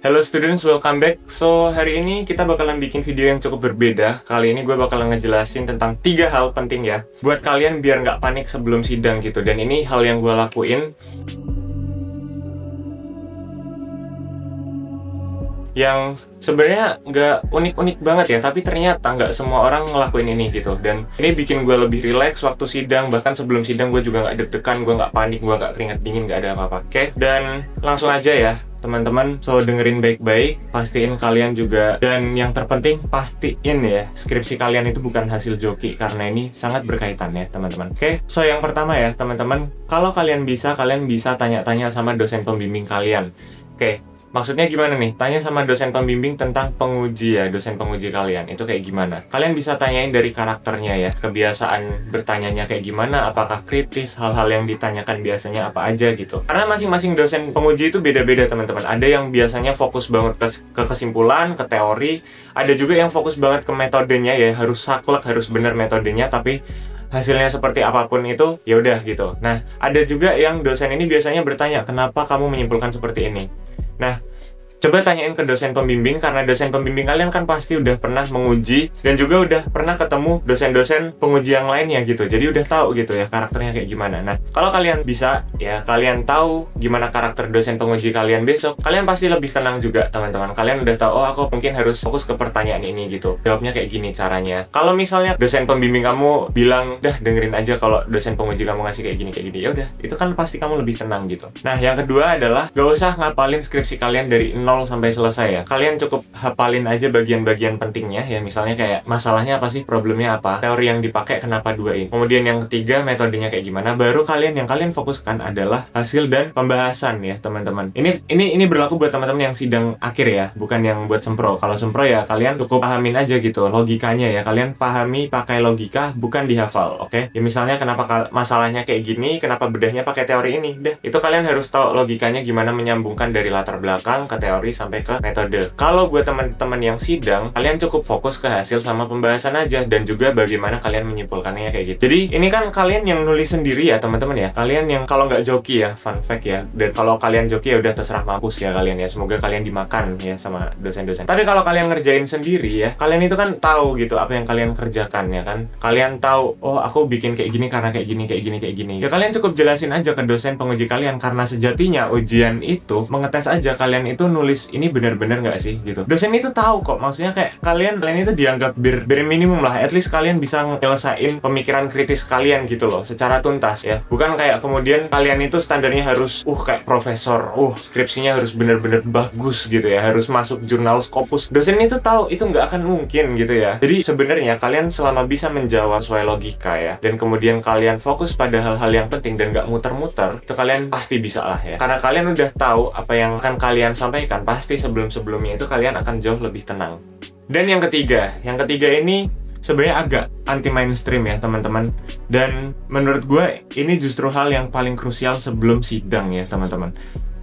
Hello students, welcome back. So, hari ini kita bakalan bikin video yang cukup berbeda. Kali ini gue bakalan ngejelasin tentang 3 hal penting ya, buat kalian biar nggak panik sebelum sidang gitu. Dan ini hal yang gue lakuin, yang sebenarnya nggak unik-unik banget ya, tapi ternyata nggak semua orang ngelakuin ini gitu. Dan ini bikin gue lebih relax waktu sidang, bahkan sebelum sidang gue juga nggak deg-degan, gue nggak panik, gue nggak keringat dingin, nggak ada apa-apa. Oke, dan langsung aja ya teman-teman. So, dengerin baik-baik, pastiin kalian juga, dan yang terpenting pastiin ya, skripsi kalian itu bukan hasil joki, karena ini sangat berkaitan ya teman-teman. Oke, so yang pertama ya teman-teman, kalau kalian bisa tanya-tanya sama dosen pembimbing kalian. Oke, maksudnya gimana nih? Tanya sama dosen pembimbing tentang penguji ya, dosen penguji kalian itu kayak gimana. Kalian bisa tanyain dari karakternya ya, kebiasaan bertanyanya kayak gimana, apakah kritis, hal-hal yang ditanyakan biasanya apa aja gitu. Karena masing-masing dosen penguji itu beda-beda teman-teman. Ada yang biasanya fokus banget ke kesimpulan, ke teori. Ada juga yang fokus banget ke metodenya ya, harus saklek, harus bener metodenya, tapi hasilnya seperti apapun itu ya udah gitu. Nah, ada juga yang dosen ini biasanya bertanya, kenapa kamu menyimpulkan seperti ini? Nah, coba tanyain ke dosen pembimbing, karena dosen pembimbing kalian kan pasti udah pernah menguji dan juga udah pernah ketemu dosen-dosen penguji yang lainnya gitu. Jadi udah tahu gitu ya karakternya kayak gimana. Nah, kalau kalian bisa ya, kalian tahu gimana karakter dosen penguji kalian besok, kalian pasti lebih tenang juga teman-teman. Kalian udah tahu, oh aku mungkin harus fokus ke pertanyaan ini gitu. Jawabnya kayak gini caranya. Kalau misalnya dosen pembimbing kamu bilang, dah dengerin aja kalau dosen penguji kamu ngasih kayak gini, ya udah, itu kan pasti kamu lebih tenang gitu. Nah, yang kedua adalah gak usah ngapalin skripsi kalian dari 0 sampai selesai ya. Kalian cukup hafalin aja bagian-bagian pentingnya ya. Misalnya kayak masalahnya apa sih, problemnya apa, teori yang dipakai kenapa duain. Kemudian yang ketiga, metodenya kayak gimana. Baru yang kalian fokuskan adalah hasil dan pembahasan ya teman-teman. Ini berlaku buat teman-teman yang sidang akhir ya, bukan yang buat sempro. Kalau sempro ya kalian cukup pahamin aja gitu logikanya ya. Kalian pahami pakai logika, bukan dihafal. Oke? Ya misalnya kenapa masalahnya kayak gini, kenapa bedahnya pakai teori ini. Dah, itu kalian harus tahu logikanya gimana menyambungkan dari latar belakang ke teori sampai ke metode. Kalau buat teman-teman yang sidang, kalian cukup fokus ke hasil sama pembahasan aja, dan juga bagaimana kalian menyimpulkannya kayak gitu. Jadi ini kan kalian yang nulis sendiri ya teman-teman ya. Kalian yang kalau nggak joki ya, fun fact ya. Dan kalau kalian joki ya udah terserah mampus ya kalian ya. Semoga kalian dimakan ya sama dosen-dosen. Tapi kalau kalian ngerjain sendiri ya, kalian itu kan tahu gitu apa yang kalian kerjakan ya kan. Kalian tahu, oh aku bikin kayak gini karena kayak gini. Ya kalian cukup jelasin aja ke dosen penguji kalian, karena sejatinya ujian itu mengetes aja kalian itu nulis ini benar-benar nggak sih gitu. Dosen itu tahu kok, maksudnya kayak kalian itu dianggap bare minimum lah, at least kalian bisa nyelesain pemikiran kritis kalian gitu loh secara tuntas ya. Bukan kayak kemudian kalian itu standarnya harus kayak profesor, skripsinya harus benar-benar bagus gitu ya, harus masuk jurnal Scopus. Dosen itu tahu itu nggak akan mungkin gitu ya. Jadi sebenarnya kalian selama bisa menjawab sesuai logika ya, dan kemudian kalian fokus pada hal-hal yang penting dan nggak muter-muter, itu kalian pasti bisa lah ya. Karena kalian udah tahu apa yang akan kalian sampaikan, pasti sebelum-sebelumnya itu kalian akan jauh lebih tenang. Dan yang ketiga ini sebenarnya agak anti mainstream ya teman-teman. Dan menurut gue ini justru hal yang paling krusial sebelum sidang ya teman-teman.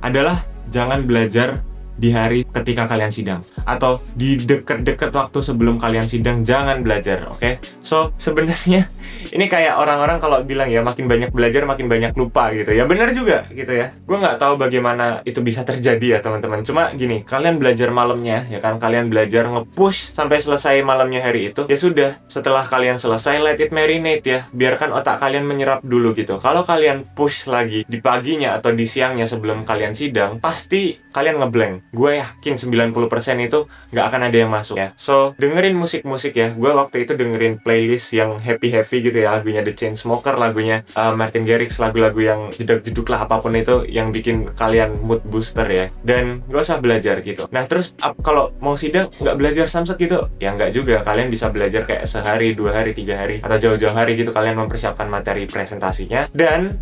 Adalah jangan belajar di hari ketika kalian sidang, atau di deket-deket waktu sebelum kalian sidang jangan belajar, oke? So, sebenarnya ini kayak orang-orang kalau bilang ya, makin banyak belajar makin banyak lupa gitu ya. Bener juga gitu ya. Gue nggak tahu bagaimana itu bisa terjadi ya teman-teman. Cuma gini, kalian belajar malamnya ya kan, kalian belajar nge-push sampai selesai malamnya hari itu. Ya sudah, setelah kalian selesai, let it marinate ya. Biarkan otak kalian menyerap dulu gitu. Kalau kalian push lagi di paginya atau di siangnya sebelum kalian sidang, pasti kalian ngeblank. Gue yakin 90% itu nggak akan ada yang masuk ya. So, dengerin musik-musik ya. Gue waktu itu dengerin playlist yang happy-happy gitu ya. Lagunya The Chainsmokers, lagunya Martin Garrix, lagu-lagu yang jeduk-jeduk lah, apapun itu yang bikin kalian mood booster ya. Dan gak usah belajar gitu. Nah, terus kalau mau sidang nggak belajar samsat gitu? Ya nggak juga. Kalian bisa belajar kayak sehari, 2 hari, 3 hari, atau jauh-jauh hari gitu. Kalian mempersiapkan materi presentasinya. Dan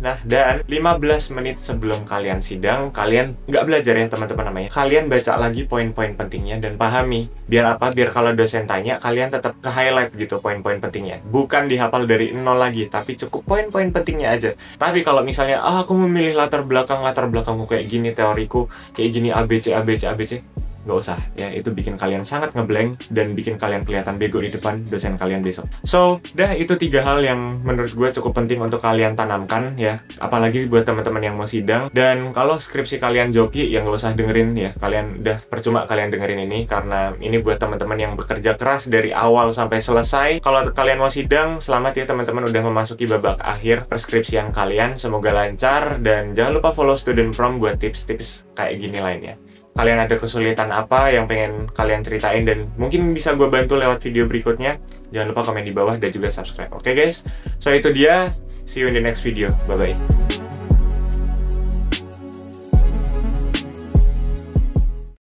15 menit sebelum kalian sidang, kalian nggak belajar ya teman-teman namanya. Kalian baca lagi poin-poin pentingnya dan pahami. Biar apa? Biar kalau dosen tanya, kalian tetap ke-highlight gitu poin-poin pentingnya. Bukan dihafal dari 0 lagi, tapi cukup poin-poin pentingnya aja. Tapi kalau misalnya, aku memilih latar belakangku kayak gini, teoriku kayak gini, ABC, nggak usah ya, itu bikin kalian sangat ngeblank dan bikin kalian kelihatan bego di depan dosen kalian besok. So, itu 3 hal yang menurut gue cukup penting untuk kalian tanamkan ya, apalagi buat teman-teman yang mau sidang. Dan kalau skripsi kalian joki, ya nggak usah dengerin ya, kalian udah percuma kalian dengerin ini, karena ini buat teman-teman yang bekerja keras dari awal sampai selesai. Kalau kalian mau sidang, selamat ya teman-teman udah memasuki babak akhir perskripsian kalian, semoga lancar, dan jangan lupa follow Student Prom buat tips-tips kayak gini lainnya. Kalian ada kesulitan apa yang pengen kalian ceritain dan mungkin bisa gue bantu lewat video berikutnya, jangan lupa komen di bawah dan juga subscribe. Oke guys, so itu dia, see you in the next video, bye bye.